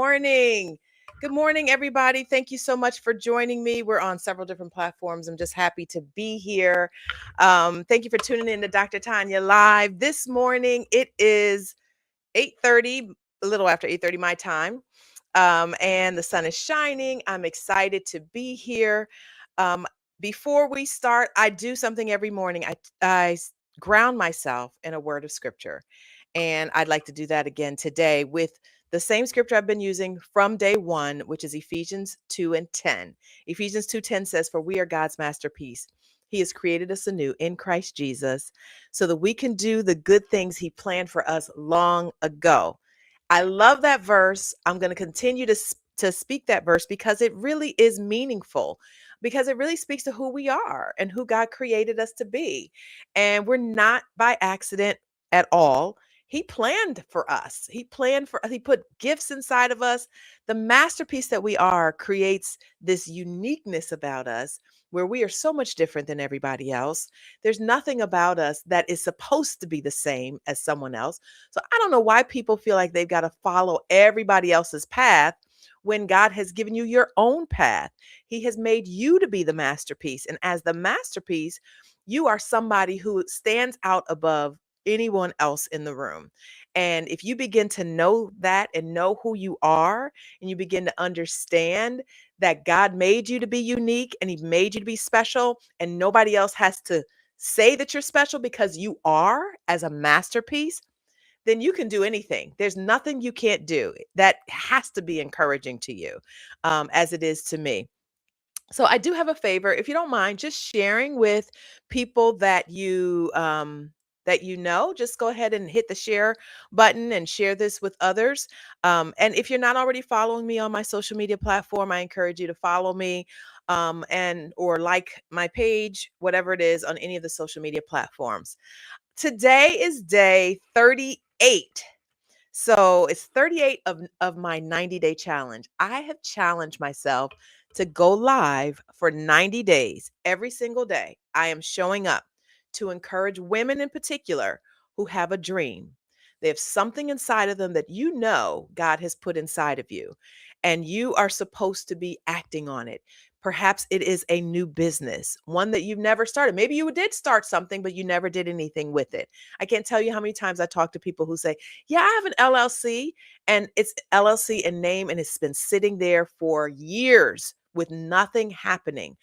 morning. Good morning, everybody. Thank you so much for joining me. We're on several different platforms. I'm just happy to be here. Thank you for tuning in to Dr. Tanya Live. This morning, it is 8:30, a little after 8:30 my time. And the sun is shining. I'm excited to be here. Um, Before we start, I do something every morning. I ground myself in a word of scripture. And I'd like to do that again today with the same scripture I've been using from day one, which is Ephesians 2 and 10. Ephesians 2:10 says, "For we are God's masterpiece. He has created us anew in Christ Jesus so that we can do the good things he planned for us long ago." I love that verse. I'm going to continue to speak that verse because it really is meaningful, because it really speaks to who we are and who God created us to be. And we're not by accident at all. He planned for us. He put gifts inside of us. The masterpiece that we are creates this uniqueness about us where we are so much different than everybody else. There's nothing about us that is supposed to be the same as someone else. So I don't know why people feel like they've got to follow everybody else's path when God has given you your own path. He has made you to be the masterpiece. And as the masterpiece, you are somebody who stands out above anyone else in the room. And if you begin to know that and know who you are, and you begin to understand that God made you to be unique and he made you to be special, and nobody else has to say that you're special because you are as a masterpiece, then you can do anything. There's nothing you can't do. That has to be encouraging to you, as it is to me. So I do have a favor, if you don't mind, just sharing with people that you know. Just go ahead and hit the share button and share this with others. And if you're not already following me on my social media platform, I encourage you to follow me, and or like my page, whatever it is, on any of the social media platforms. Today is day 38. So it's 38 of my 90-day challenge. I have challenged myself to go live for 90 days. Every single day, I am showing up to encourage women in particular who have a dream. They have something inside of them that you know God has put inside of you, and you are supposed to be acting on it. Perhaps it is a new business, one that you've never started. Maybe you did start something, but you never did anything with it. I can't tell you how many times I talk to people who say, "Yeah, I have an LLC," and it's LLC in name, and it's been sitting there for years with nothing happening.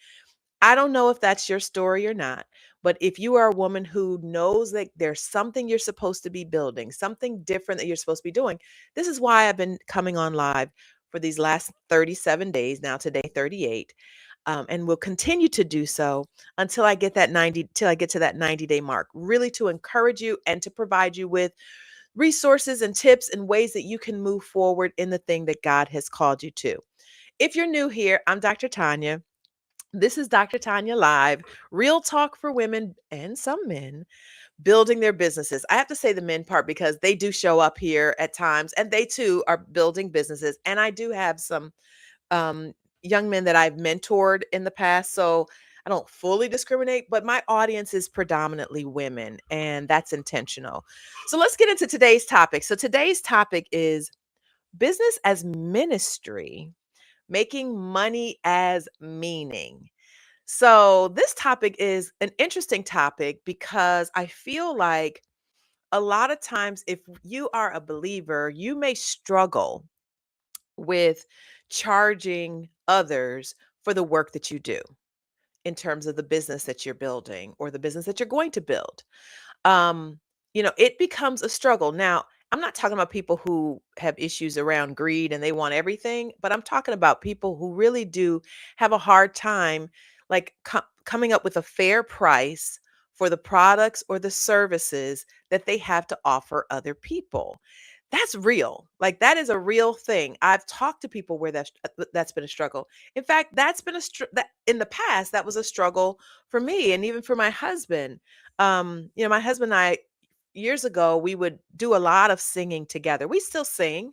I don't know if that's your story or not, but if you are a woman who knows that there's something you're supposed to be building, something different that you're supposed to be doing, this is why I've been coming on live for these last 37 days, now today 38. And will continue to do so until I get that 90, till I get to that 90-day mark, really to encourage you and to provide you with resources and tips and ways that you can move forward in the thing that God has called you to. If you're new here, I'm Dr. Tanya. This is Dr. Tanya Live, real talk for women and some men building their businesses. I have to say the men part because they do show up here at times and they too are building businesses. And I do have some um, young men that I've mentored in the past. So I don't fully discriminate, but my audience is predominantly women, and that's intentional. So let's get into today's topic. So today's topic is business as ministry, making money as meaning. So, this topic is an interesting topic because I feel like a lot of times, if you are a believer, you may struggle with charging others for the work that you do in terms of the business that you're building or the business that you're going to build. um, it becomes a struggle. Now, I'm not talking about people who have issues around greed and they want everything, but I'm talking about people who really do have a hard time, like coming up with a fair price for the products or the services that they have to offer other people. That's real. Like that is a real thing. I've talked to people where that's been a struggle. In fact, that's been that in the past that was a struggle for me and even for my husband. My husband and I, years ago, we would do a lot of singing together. We still sing.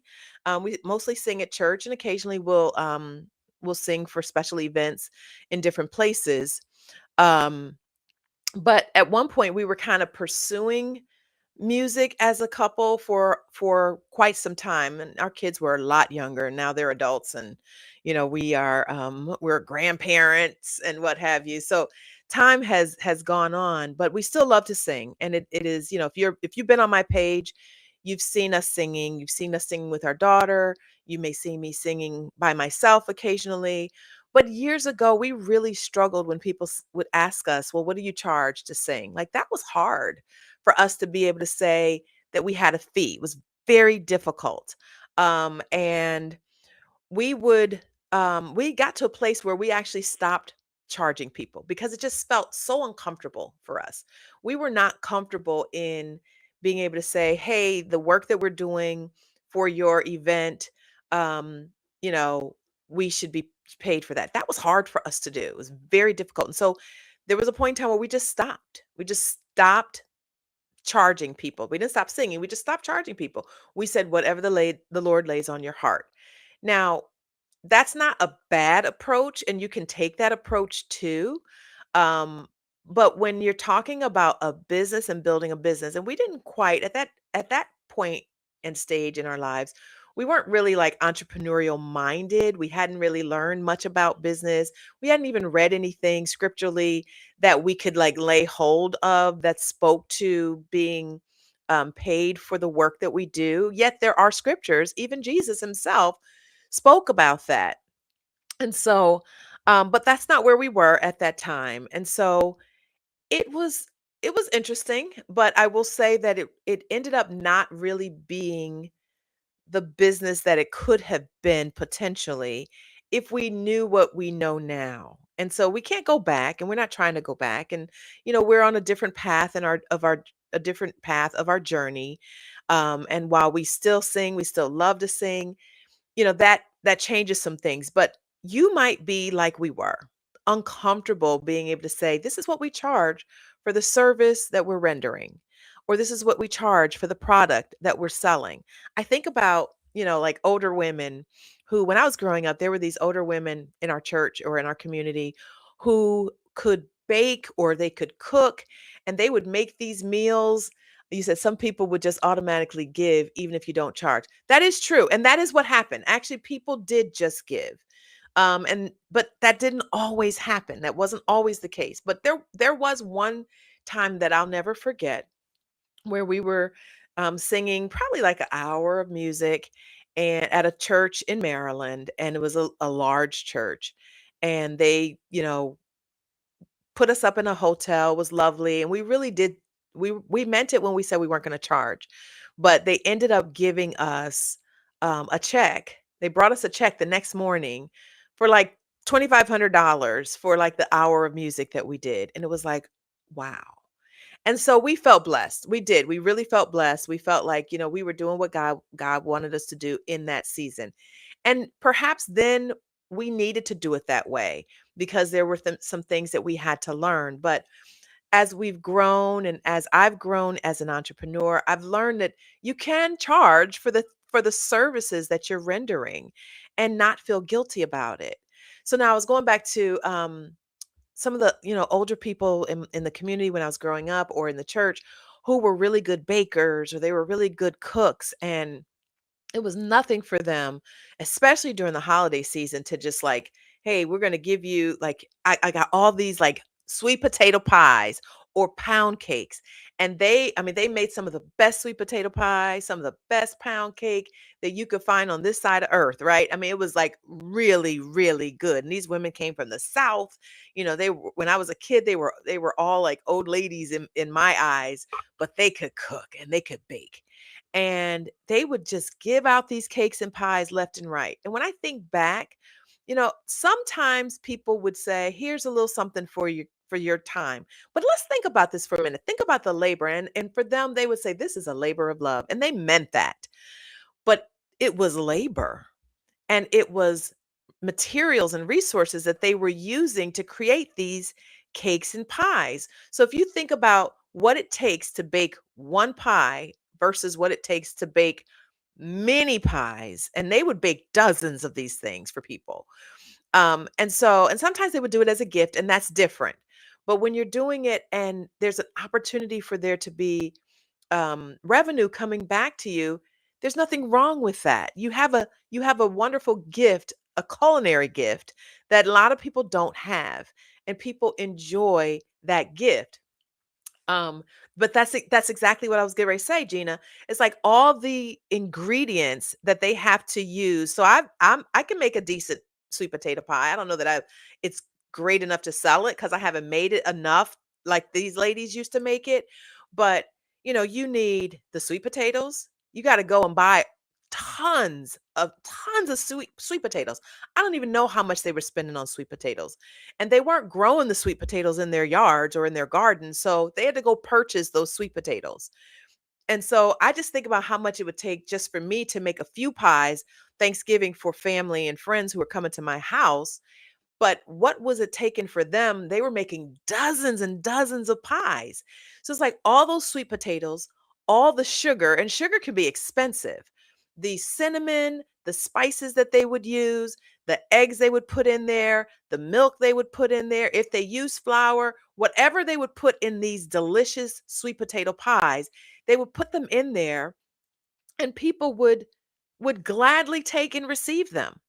We mostly sing at church, and occasionally we'll sing for special events in different places. Um, but at one point, we were kind of pursuing music as a couple for quite some time, and our kids were a lot younger. Now they're adults, and we're grandparents and what have you. So time has gone on, but we still love to sing. And it is, if you've been on my page, you've seen us singing. You've seen us singing with our daughter. You may see me singing by myself occasionally. But years ago, we really struggled when people would ask us, well, what do you charge to sing? Like, that was hard for us to be able to say that we had a fee. It was very difficult. And we would we got to a place where we actually stopped charging people because it just felt so uncomfortable for us. We were not comfortable in being able to say, hey, the work that we're doing for your event, um, you know, we should be paid for that. That was hard for us to do. It was very difficult. And so there was a point in time where we just stopped. We just stopped charging people. We didn't stop singing, we just stopped charging people. We said, "Whatever the Lord lays on your heart." Now, that's not a bad approach, and you can take that approach too. Um, but when you're talking about a business and building a business, and we didn't quite at that point and stage in our lives, we weren't really like entrepreneurial minded. We hadn't really learned much about business. We hadn't even read anything scripturally that we could like lay hold of that spoke to being paid for the work that we do. Yet there are scriptures, even Jesus himself spoke about that. And so, but that's not where we were at that time. And so it was it was interesting, but I will say that it ended up not really being the business that it could have been potentially if we knew what we know now. And so we can't go back, and we're not trying to go back. And we're on a different path in our of our a different path of our journey. And while we still sing, we still love to sing. That changes some things, but you might be like we were, uncomfortable being able to say, this is what we charge for the service that we're rendering, or this is what we charge for the product that we're selling. I think about, like older women who, when I was growing up, there were these older women in our church or in our community who could bake or they could cook, and they would make these meals. You said some people would just automatically give even if you don't charge. That is true, and that is what happened. Actually, people did just give. But that didn't always happen. That wasn't always the case. But there was one time that I'll never forget where we were singing probably like an hour of music and at a church in Maryland, and it was a large church. And they, put us up in a hotel, was lovely, and we really did we meant it when we said we weren't gonna charge, but they ended up giving us, a check. They brought us a check the next morning for, like, $2,500 for, like, the hour of music that we did, and it was like, "Wow." And so we felt blessed. We did. We really felt blessed. We felt like, we were doing what God wanted us to do in that season. And perhaps then we needed to do it that way because there were some things that we had to learn. But as we've grown and as I've grown as an entrepreneur, I've learned that you can charge for the services that you're rendering and not feel guilty about it. So now I was going back to some of the older people in the community when I was growing up or in the church who were really good bakers or they were really good cooks, and it was nothing for them, especially during the holiday season, to just like, hey, we're going to give you like, I got all these like sweet potato pies or pound cakes. And they made some of the best sweet potato pie, some of the best pound cake that you could find on this side of earth, right? I mean, it was like really, really good. And these women came from the South. When I was a kid, they were all like old ladies in my eyes, but they could cook and they could bake, and they would just give out these cakes and pies left and right. And when I think back, sometimes people would say, "Here's a little something for you for your time." But let's think about this for a minute. Think about the labor, and for them, they would say, "This is a labor of love," and they meant that. But it was labor, and it was materials and resources that they were using to create these cakes and pies. So if you think about what it takes to bake one pie versus what it takes to bake many pies, and they would bake dozens of these things for people. And sometimes they would do it as a gift, and that's different. But when you're doing it and there's an opportunity for there to be revenue coming back to you, there's nothing wrong with that. You have a wonderful gift, a culinary gift that a lot of people don't have, and people enjoy that gift. Um, but that's exactly what I was getting ready to say, Gina. It's like all the ingredients that they have to use. So I can make a decent sweet potato pie. I don't know that it's great enough to sell it because I haven't made it enough like these ladies used to make it. But you need the sweet potatoes. You got to go and buy tons of sweet potatoes. I don't even know how much they were spending on sweet potatoes, and they weren't growing the sweet potatoes in their yards or in their gardens, so they had to go purchase those sweet potatoes. And so I just think about how much it would take just for me to make a few pies Thanksgiving for family and friends who are coming to my house. But what was it taking for them? They were making dozens and dozens of pies. So it's like all those sweet potatoes, all the sugar, and sugar can be expensive. The cinnamon, the spices that they would use, the eggs they would put in there, the milk they would put in there. If they use flour, whatever they would put in these delicious sweet potato pies, they would put them in there, and people would gladly take and receive them.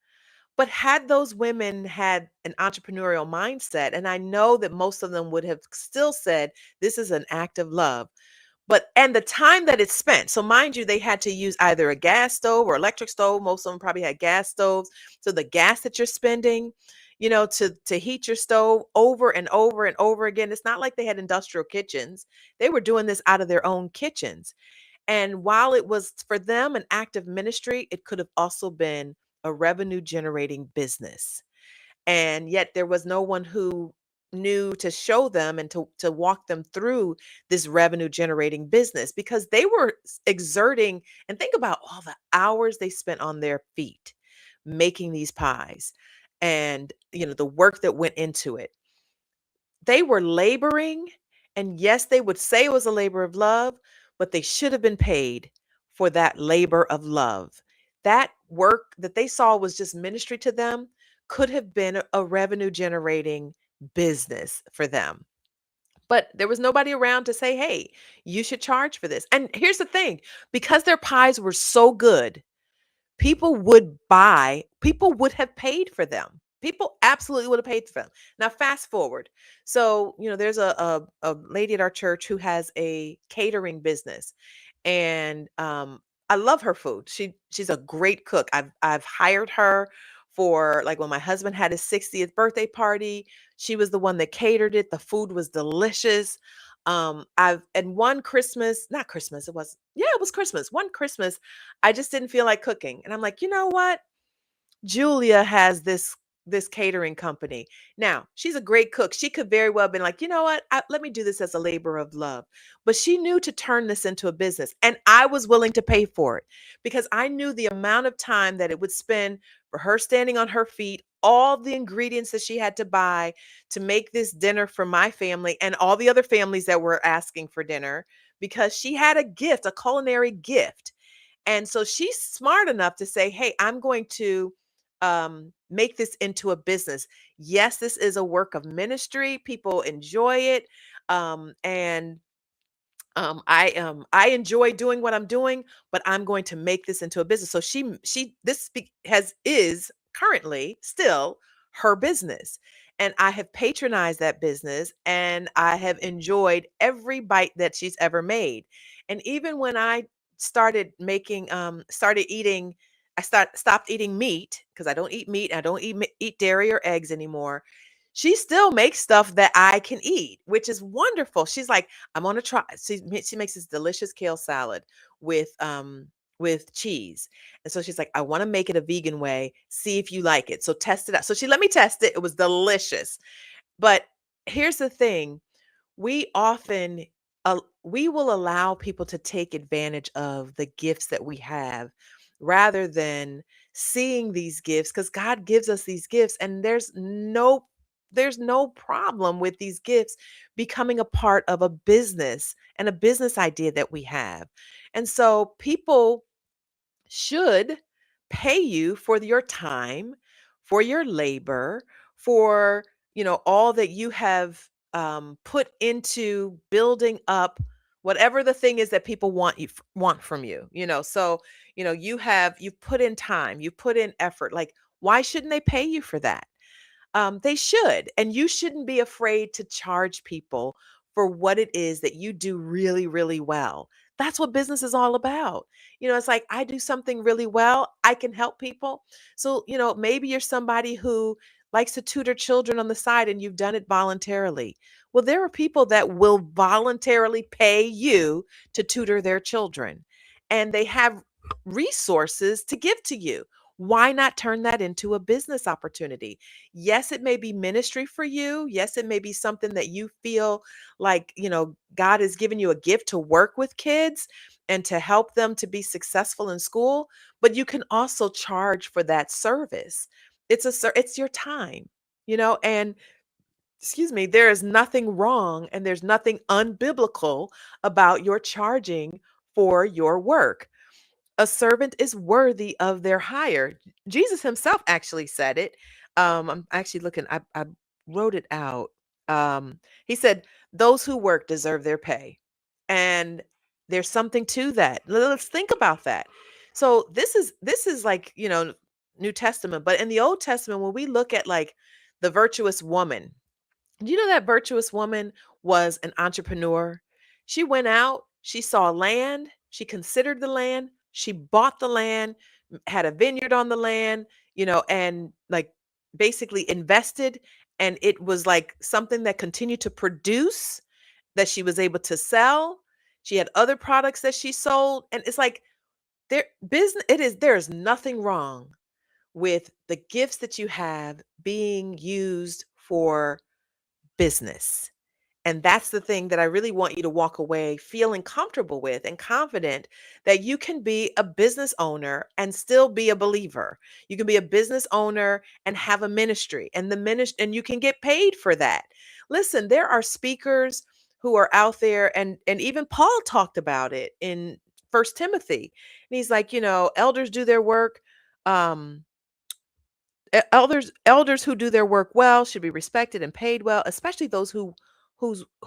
But had those women had an entrepreneurial mindset, and I know that most of them would have still said, this is an act of love. But and the time that it spent. So mind you, they had to use either a gas stove or electric stove. Most of them probably had gas stoves. So the gas that you're spending, to heat your stove over and over and over again. It's not like they had industrial kitchens. They were doing this out of their own kitchens. And while it was for them an act of ministry, it could have also been a revenue generating business. And yet there was no one who knew to show them and to walk them through this revenue generating business because they were exerting, and think about all the hours they spent on their feet making these pies, and the work that went into it. They were laboring, and yes, they would say it was a labor of love, but they should have been paid for that labor of love. That work that they saw was just ministry to them could have been a revenue generating business for them. But there was nobody around to say, "Hey, you should charge for this." And here's the thing, because their pies were so good, people would have paid for them. People absolutely would have paid for them. Now fast forward. So, there's a lady at our church who has a catering business. And I love her food. She's a great cook. I've hired her for, like, when my husband had his 60th birthday party. She was the one that catered it. The food was delicious. I've and one Christmas, not Christmas, it was, yeah, it was Christmas. One Christmas, I just didn't feel like cooking. And I'm like, you know what? Julia has this catering company. Now, she's a great cook. She could very well have been like, you know what? Let me do this as a labor of love. But she knew to turn this into a business. And I was willing to pay for it because I knew the amount of time that it would spend for her standing on her feet, all the ingredients that she had to buy to make this dinner for my family and all the other families that were asking for dinner, because she had a gift, a culinary gift. And so she's smart enough to say, "Hey, I'm going to make this into a business. Yes, this is a work of ministry. People enjoy it, and I enjoy doing what I'm doing, but I'm going to make this into a business." So she this has is currently still her business. And I have patronized that business, and I have enjoyed every bite that she's ever made. And even when I started eating, stopped eating meat because I don't eat meat. I don't eat dairy or eggs anymore. She still makes stuff that I can eat, which is wonderful. She's like, I'm gonna try. She makes this delicious kale salad with cheese. And so she's like, I want to make it a vegan way. See if you like it. So test it out. So she let me test it. It was delicious. But here's the thing. We often we will allow people to take advantage of the gifts that we have rather than seeing these gifts, because God gives us these gifts, and there's no problem with these gifts becoming a part of a business and a business idea that we have. And so people should pay you for your time, for your labor, for all that you have put into building up whatever the thing is that people want from you, so you've put in time, you've put in effort. Like, why shouldn't they pay you for that? They should. And you shouldn't be afraid to charge people for what it is that you do really, really well. That's what business is all about. It's like, I do something really well, I can help people. So, maybe you're somebody who likes to tutor children on the side and you've done it voluntarily. Well, there are people that will voluntarily pay you to tutor their children, and they have resources to give to you. Why not turn that into a business opportunity? Yes, it may be ministry for you. Yes, it may be something that you feel like, God has given you a gift to work with kids and to help them to be successful in school, but you can also charge for that service. It's your time, and excuse me, there is nothing wrong and there's nothing unbiblical about your charging for your work. A servant is worthy of their hire. Jesus himself actually said it. I'm actually looking, I wrote it out. He said, those who work deserve their pay. And there's something to that. Let's think about that. So this is like, New Testament, but in the Old Testament, when we look at like the virtuous woman, do you know that virtuous woman was an entrepreneur? She went out, she saw land, she considered the land, she bought the land, had a vineyard on the land, and like basically invested. And it was like something that continued to produce, that she was able to sell. She had other products that she sold. And it's like there's nothing wrong with the gifts that you have being used for business. And that's the thing that I really want you to walk away feeling comfortable with and confident that you can be a business owner and still be a believer. You can be a business owner and have a ministry, and and you can get paid for that. Listen, there are speakers who are out there, and even Paul talked about it in First Timothy. And he's like, elders do their work. Um, elders who do their work well should be respected and paid well, especially those who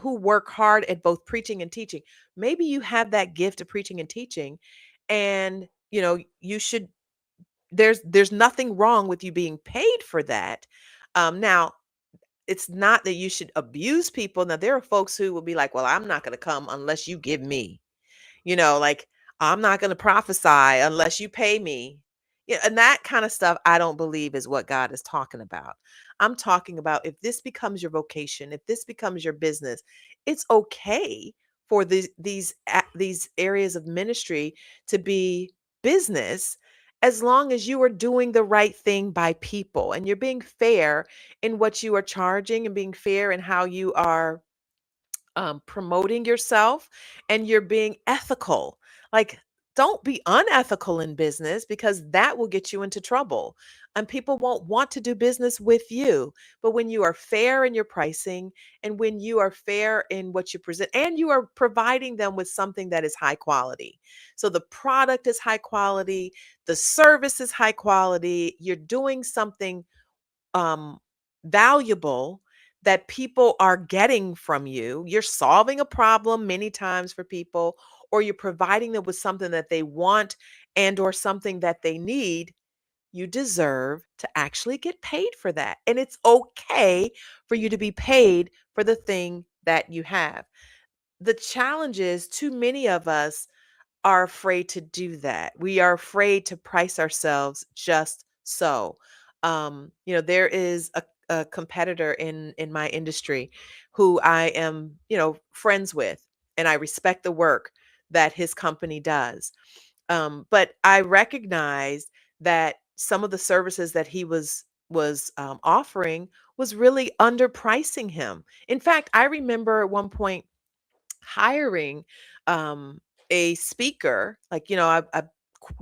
work hard at both preaching and teaching. Maybe you have that gift of preaching and teaching, and you should there's nothing wrong with you being paid for that. Now, it's not that you should abuse people. Now, there are folks who will be like, well, I'm not going to come unless you give me, like, I'm not going to prophesy unless you pay me. Yeah, and that kind of stuff, I don't believe is what God is talking about. I'm talking about, if this becomes your vocation, if this becomes your business, it's okay for these areas of ministry to be business, as long as you are doing the right thing by people and you're being fair in what you are charging and being fair in how you are promoting yourself, and you're being ethical. Like, don't be unethical in business, because that will get you into trouble and people won't want to do business with you. But when you are fair in your pricing, and when you are fair in what you present, and you are providing them with something that is high quality. So the product is high quality, the service is high quality, you're doing something um, valuable that people are getting from you. You're solving a problem many times for people, or you're providing them with something that they want and or something that they need. You deserve to actually get paid for that. And it's okay for you to be paid for the thing that you have. The challenge is, too many of us are afraid to do that. We are afraid to price ourselves just so. There is a competitor in my industry who I am, friends with, and I respect the work that his company does. But I recognized that some of the services that he was offering was really underpricing him. In fact, I remember at one point hiring um, a speaker. Like, I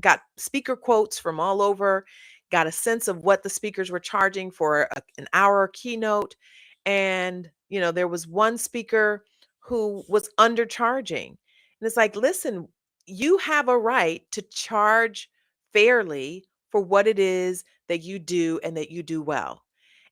got speaker quotes from all over, got a sense of what the speakers were charging for an hour keynote. And, there was one speaker who was undercharging. And it's like, listen, you have a right to charge fairly for what it is that you do and that you do well.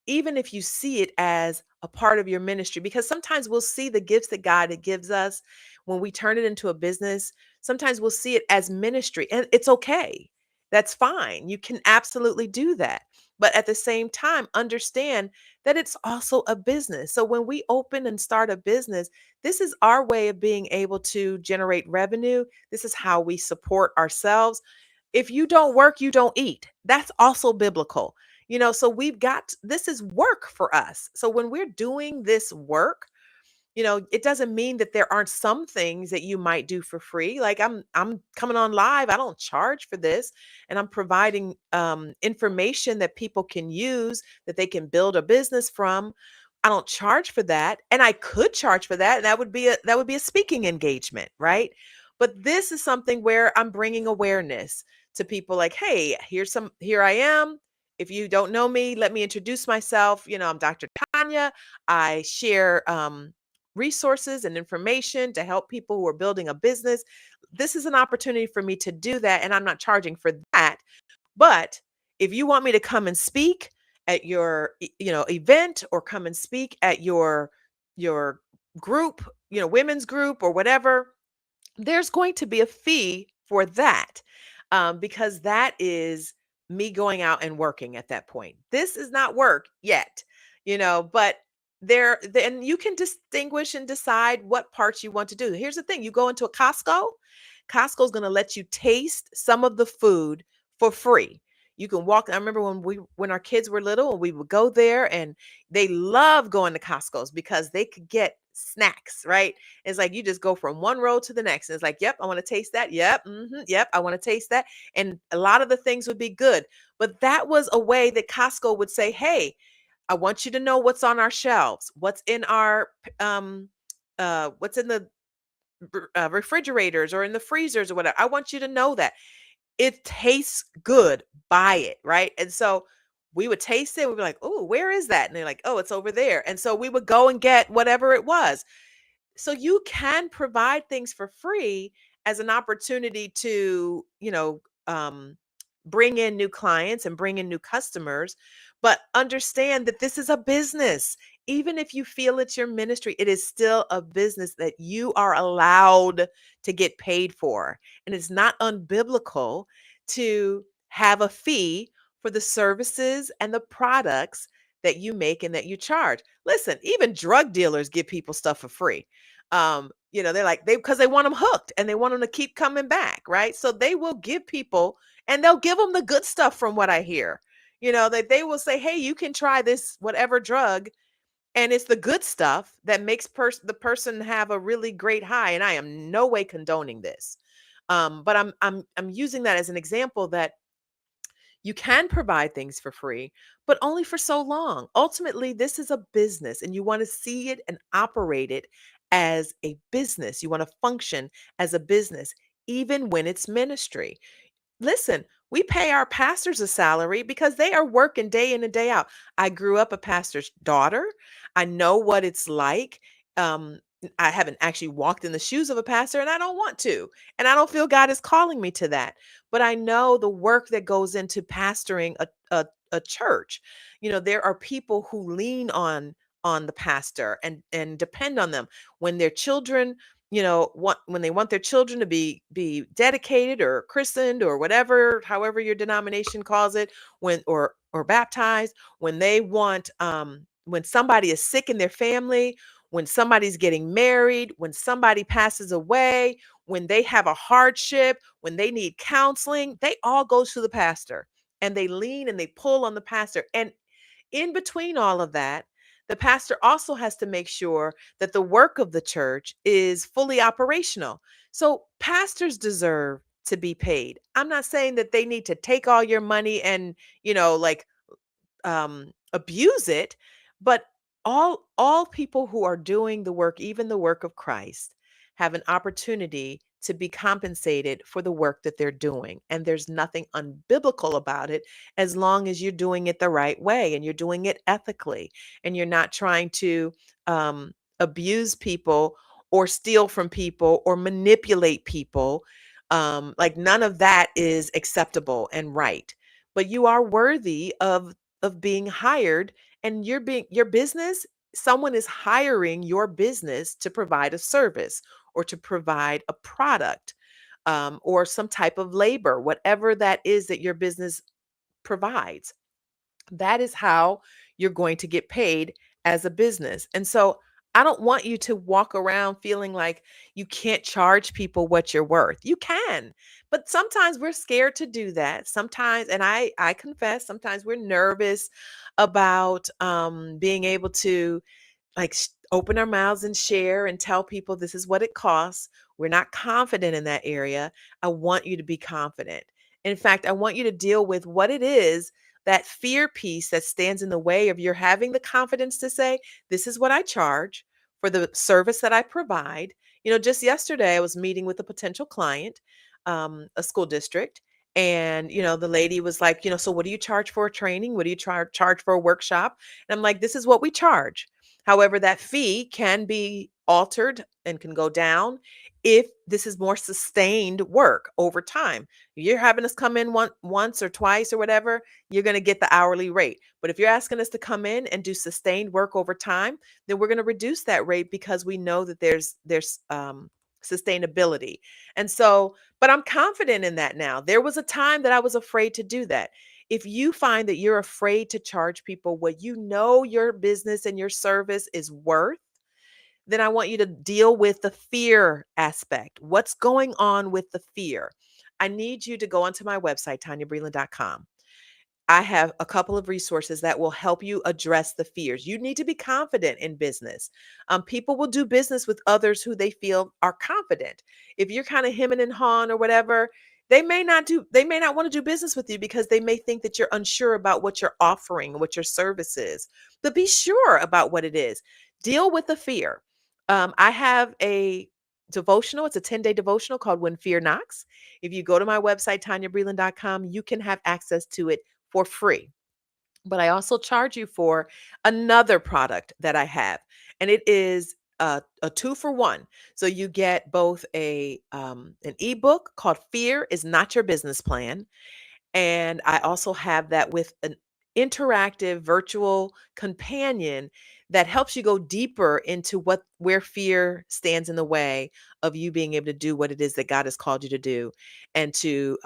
even if you see it as a part of your ministry, because sometimes we'll see the gifts that God gives us when we turn it into a business. Sometimes we'll see it as ministry, and it's okay. That's fine. You can absolutely do that. But at the same time, understand that it's also a business. So when we open and start a business, this is our way of being able to generate revenue. This is how we support ourselves. If you don't work, you don't eat. That's also biblical. So we've got this is work for us. So when we're doing this work, it doesn't mean that there aren't some things that you might do for free. Like I'm coming on live, I don't charge for this, and I'm providing information that people can use, that they can build a business from. I don't charge for that, and I could charge for that, and that would be a speaking engagement, right? But this is something where I'm bringing awareness to people, like, hey, here I am. If you don't know me, let me introduce myself. I'm Dr. Tanya. I share resources and information to help people who are building a business. This is an opportunity for me to do that, and I'm not charging for that. But if you want me to come and speak at your event, or come and speak at your group, women's group or whatever, there's going to be a fee for that, because that is me going out and working at that point. This is not work yet, but then you can distinguish and decide what parts you want to do. Here's the thing: you go into a Costco's going to let you taste some of the food for free. You can walk. I remember when our kids were little, and we would go there, and they love going to Costco's because they could get snacks, right? It's like you just go from one row to the next. And it's like, yep, I want to taste that. Yep, yep, I want to taste that. And a lot of the things would be good. But that was a way that Costco would say, hey, I want you to know what's on our shelves, what's in the refrigerators or in the freezers or whatever. I want you to know that it tastes good. Buy it, right? And so we would taste it. We'd be like, oh, where is that? And they're like, oh, it's over there. And so we would go and get whatever it was. So you can provide things for free as an opportunity to, bring in new clients and bring in new customers, but understand that this is a business. Even if you feel it's your ministry, it is still a business that you are allowed to get paid for. And it's not unbiblical to have a fee for the services and the products that you make and that you charge. Listen, even drug dealers give people stuff for free. They're like, because they want them hooked and they want them to keep coming back, right? So they will give people, and they'll give them the good stuff, from what I hear. That they will say, hey, you can try this whatever drug, and it's the good stuff that makes the person have a really great high. And I am no way condoning this. But I'm using that as an example that you can provide things for free, but only for so long. Ultimately, this is a business, and you want to see it and operate it as a business. You want to function as a business, even when it's ministry. Listen, we pay our pastors a salary because they are working day in and day out. I grew up a pastor's daughter. I know what it's like. Um, I haven't actually walked in the shoes of a pastor, and I don't want to. And I don't feel God is calling me to that. But I know the work that goes into pastoring a church. There are people who lean on the pastor and depend on them when their children, when they want their children to be dedicated or christened or whatever, however your denomination calls it, or baptized, when they want, when somebody is sick in their family, when somebody's getting married, when somebody passes away, when they have a hardship, when they need counseling, they all go to the pastor, and they lean and they pull on the pastor. And in between all of that, the pastor also has to make sure that the work of the church is fully operational. So pastors deserve to be paid. I'm not saying that they need to take all your money and, like, abuse it, but all people who are doing the work, even the work of Christ, have an opportunity to be compensated for the work that they're doing. And there's nothing unbiblical about it, as long as you're doing it the right way and you're doing it ethically, and you're not trying to abuse people or steal from people or manipulate people. Like, none of that is acceptable and right. But you are worthy of of being hired, and your business, someone is hiring your business to provide a service or to provide a product, or some type of labor, whatever that is that your business provides. That is how you're going to get paid as a business. And so I don't want you to walk around feeling like you can't charge people what you're worth. You can. But sometimes we're scared to do that. Sometimes, and I confess, sometimes we're nervous about being able to open our mouths and share and tell people this is what it costs. We're not confident in that area. I want you to be confident. In fact, I want you to deal with what it is, that fear piece that stands in the way of your having the confidence to say, this is what I charge for the service that I provide. Just yesterday, I was meeting with a potential client, a school district. And, the lady was like, so what do you charge for a training? What do you charge for a workshop? And I'm like, this is what we charge. However, that fee can be altered and can go down if this is more sustained work over time. You're having us come in once or twice or whatever, you're going to get the hourly rate. But if you're asking us to come in and do sustained work over time, then we're going to reduce that rate because we know that there's sustainability. And so, but I'm confident in that now. There was a time that I was afraid to do that. If you find that you're afraid to charge people what you know your business and your service is worth, then I want you to deal with the fear aspect. What's going on with the fear? I need you to go onto my website, TanyaBreland.com. I have a couple of resources that will help you address the fears. You need to be confident in business. People will do business with others who they feel are confident. If you're kind of hemming and hawing or whatever, they may not want to do business with you because they may think that you're unsure about what you're offering, what your service is. But be sure about what it is. Deal with the fear. I have a devotional. It's a 10-day devotional called When Fear Knocks. If you go to my website, TanyaBreland.com, you can have access to it for free. But I also charge you for another product that I have, and it is a 2-for-1. So you get both an ebook called Fear is Not Your Business Plan, and I also have that with an interactive virtual companion that helps you go deeper into where fear stands in the way of you being able to do what it is that God has called you to do, and to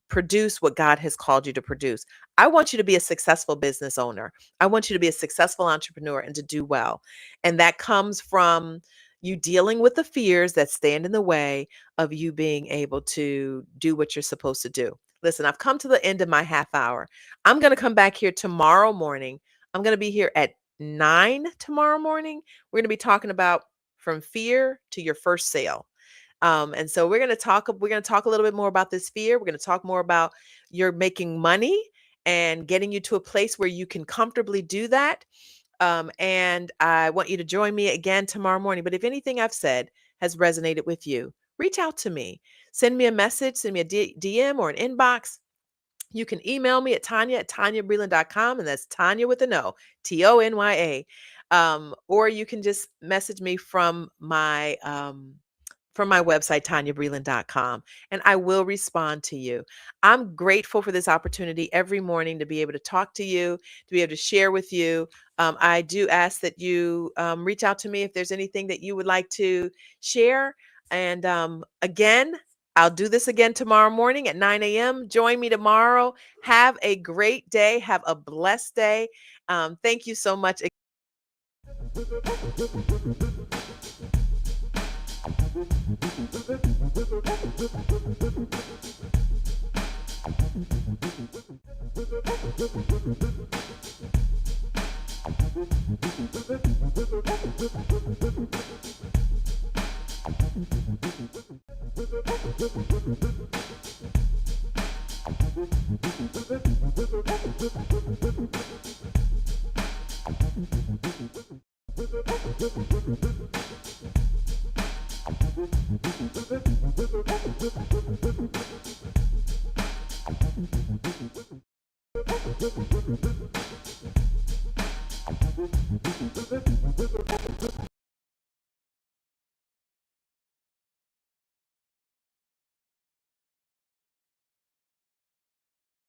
produce what God has called you to produce. I want you to be a successful business owner. I want you to be a successful entrepreneur and to do well. And that comes from you dealing with the fears that stand in the way of you being able to do what you're supposed to do. Listen, I've come to the end of my half hour. I'm going to come back here tomorrow morning. I'm going to be here at 9 tomorrow morning. We're going to be talking about from fear to your first sale. And so we're going to talk a little bit more about this fear. We're going to talk more about you're making money and getting you to a place where you can comfortably do that. And I want you to join me again tomorrow morning. But if anything I've said has resonated with you, reach out to me. Send me a message, send me a DM or an inbox. You can email me at Tanya@TanyaBreland.com, and that's Tanya with an O, Tonya. Or you can just message me from my website, TanyaBreland.com, and I will respond to you. I'm grateful for this opportunity every morning to be able to talk to you, to be able to share with you. I do ask that you reach out to me if there's anything that you would like to share. And again, I'll do this again tomorrow morning at 9 a.m. Join me tomorrow. Have a great day. Have a blessed day. Thank you so much.